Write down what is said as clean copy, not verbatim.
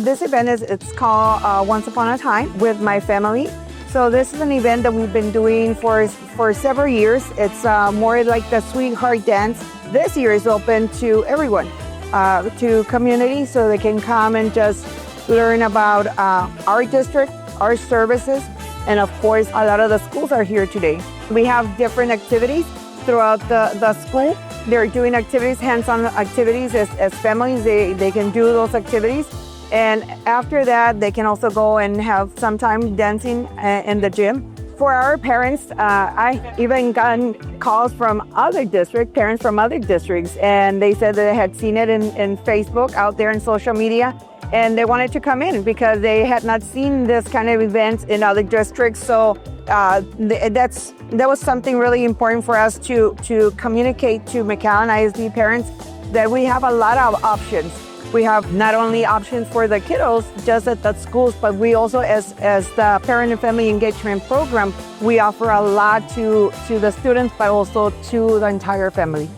This event it's called Once Upon a Time with My Family. So this is an event that we've been doing for several years. It's more like the sweetheart dance. This year is open to everyone, to community, so they can come and just learn about our district, our services, and of course, a lot of the schools are here today. We have different activities throughout the school. They're doing activities, hands-on activities as families. They can do those activities. And after that, they can also go and have some time dancing in the gym. For our parents, I even gotten calls from other districts, parents from other districts, and they said that they had seen it in Facebook, out there in social media, and they wanted to come in because they had not seen this kind of events in other districts. So that was something really important for us to communicate to McAllen ISD parents that we have a lot of options. We have not only options for the kiddos just at the schools, but we also, as the Parent and Family Engagement Program, we offer a lot to the students, but also to the entire family.